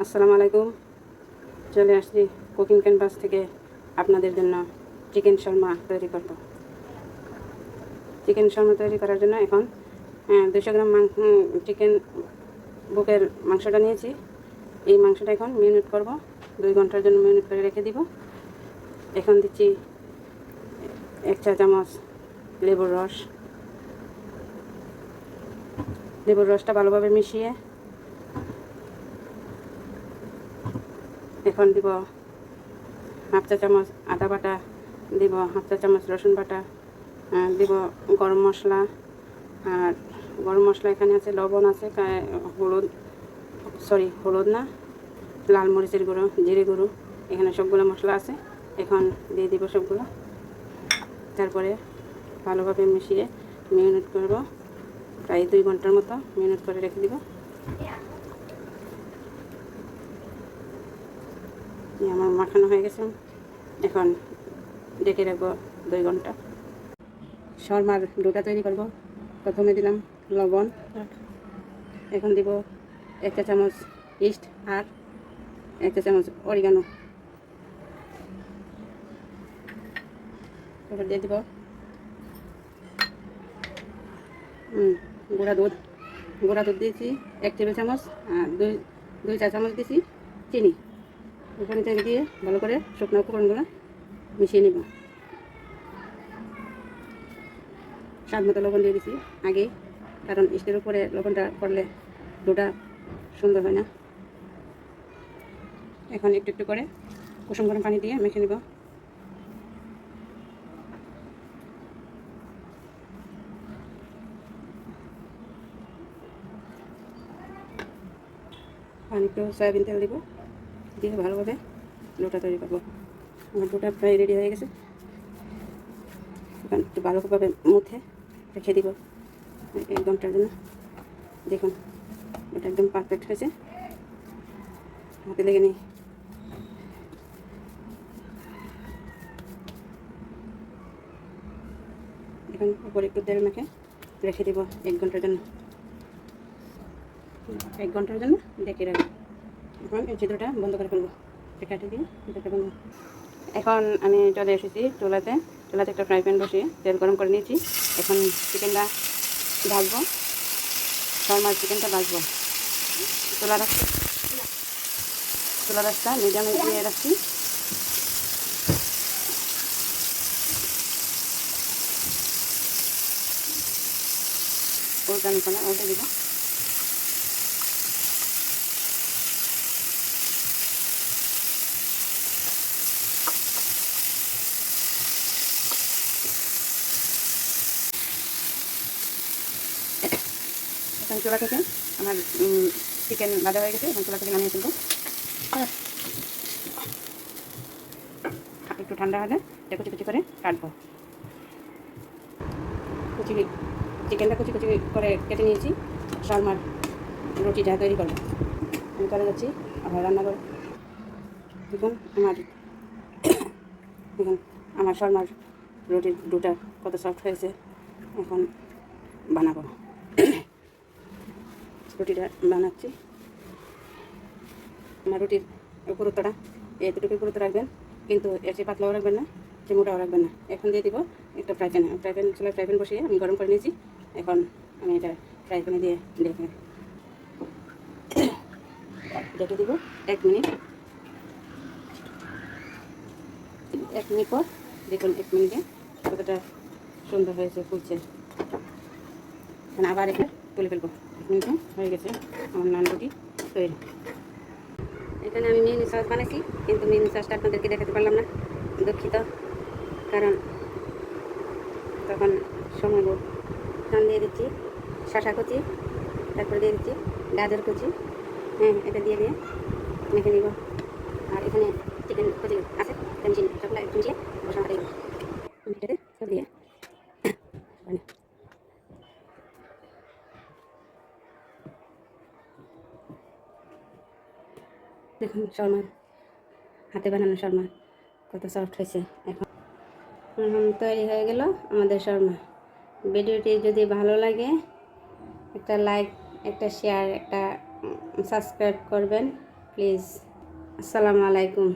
আসসালামু আলাইকুম। চলে আসছি কুকিং ক্যানভাস থেকে আপনাদের জন্য চিকেন শর্মা তৈরি করব। চিকেন শর্মা তৈরি করার জন্য এখন 200 গ্রাম চিকেন বুকের মাংসটা নিয়েছি। এই মাংসটা এখন ম্যারিনেট করব, 2 ঘন্টার জন্য ম্যারিনেট করে রেখে দিব। এখন দিচ্ছি 1 চা চামচ লেবুর রস। লেবুর রসটা ভালোভাবে মিশিয়ে এখন দিব হাফ চা চামচ আদা বাটা, দিব হাফ চা চামচ রসুন বাটা, দিব গরম মশলা। আর গরম মশলা এখানে আছে, লবণ আছে, হলুদ না, লাল মরিচের গুঁড়ো, জিরে গুঁড়ো, এখানে সবগুলো মশলা আছে। এখন দিয়ে দিব সবগুলো, তারপরে ভালোভাবে মিশিয়ে ম্যারিনেট করব। প্রায় 2 ঘন্টার মতো ম্যারিনেট করে রেখে দিব। আমার মাখানো হয়ে গেছে, এখন ডেকে রাখবো 2 ঘন্টা। শর্মার ডোটা তৈরি করব। প্রথমে দিলাম লবণ, এখন দিব 1 চা চামচ ইস্ট আর 1 চা চামচ অরিগানো। তারপর দিয়ে দিব গুঁড়া দুধ দিয়েছি 1 টেবিল চামচ, আর দুই চা চামচ দিয়েছি চিনি। উপরে থেকে দিয়ে ভালো করে শুকনো উপকরণগুলো মিশিয়ে নিব। স্বাদ মতো লবণ দিয়ে দিছি আগেই, কারণ ইস্টের উপরে লবণটা পড়লে ডোটা সুন্দর হয় না। এখন একটু একটু করে কুসুম গরম পানি দিয়ে মেখে নিব। পানি একটু সয়াবিন তেল দিব, দিয়ে ভালোভাবে ডোটা তৈরি করবো। আমার ডোটা প্রায় রেডি হয়ে গেছে। এখন একটু ভালোভাবে মুথে রেখে দিব 1 ঘন্টার জন্য। দেখুন এটা একদম পারফেক্ট হয়েছে, হাতে লেগে নেই। এখন উপরে একটু তেল মেখে রেখে দিব 1 ঘন্টার জন্য। 1 ঘন্টার জন্য ডেকে রাখবো। এখন এই চিত্রটা বন্ধ করে ফেলবো, কাটে দিয়ে চিত্রটা বন্ধ। এখন আমি চলে এসেছি চুলাতে একটা ফ্রাই প্যান বসিয়ে তেল গরম করে নিয়েছি। এখন চিকেনটা ভাজবো, শর্মার চিকেনটা ভাজবো। চুলা রাস্তা মিডিয়ামে দিয়ে রাখছি। উল্টে দিব। এখন চুলা থেকে আমার চিকেন ভাজা হয়ে গেছে। এখন চুলা থেকে নামিয়ে ফেলবো। একটু ঠান্ডা হলে কুচি কুচি করে কাটবো। চিকেনটা কুচি কুচি করে কেটে নিয়েছি। শর্মার রুটিটা তৈরি করবো। আমি করে যাচ্ছি আবার রান্না করে। দেখুন আমার শর্মার রুটির ডোটা কত সফট হয়েছে। এখন বানাবো, রুটিটা বানাচ্ছি। আমার রুটির পুরোটা এতটুকু পুরোটা রাখবেন, কিন্তু এর চেয়ে পাতলাও রাখবেন না, যে মোটাও রাখবেন না। এখন দিয়ে দিব একটা ফ্রাই প্যান চুলায় ফ্রাই প্যান বসিয়ে আমি গরম করে নিয়েছি। এখন আমি এটা ফ্রাই প্যানে দিয়ে ডেকে দিব 1 মিনিট। 1 মিনিট পর দেখুন 1 মিনিটে কতটা সুন্দর হয়েছে, ফুলছে। আবার এটা তুলে ফেলবো। 1 মিনিটে হয়ে গেছে আমার নান রুটি তৈরি। এখানে আমি মিনি সস বানাইছি, কিন্তু মিনি সসটা আপনাদেরকে দেখাতে পারলাম না, দুঃখিত। কারণ তখন সময় নেব। এখন দিয়ে দিচ্ছি শসা কুচি, তারপরে দিয়ে দিচ্ছি গাজর কুচি। এটা দিয়ে মেখে নিব। আর এখানে চিকেন কুচি আছে, সবগুলো একটু মিশিয়ে বসাতে দিব। সব দিয়ে দেখুন শর্মা, হাতে বানানো শর্মা কত সফট হয়েছে। এখন তৈরি হয়ে গেল আমাদের শর্মা। ভিডিওটি যদি ভালো লাগে একটা লাইক, একটা শেয়ার, একটা সাবস্ক্রাইব করবেন। প্লিজ। আসসালামু আলাইকুম।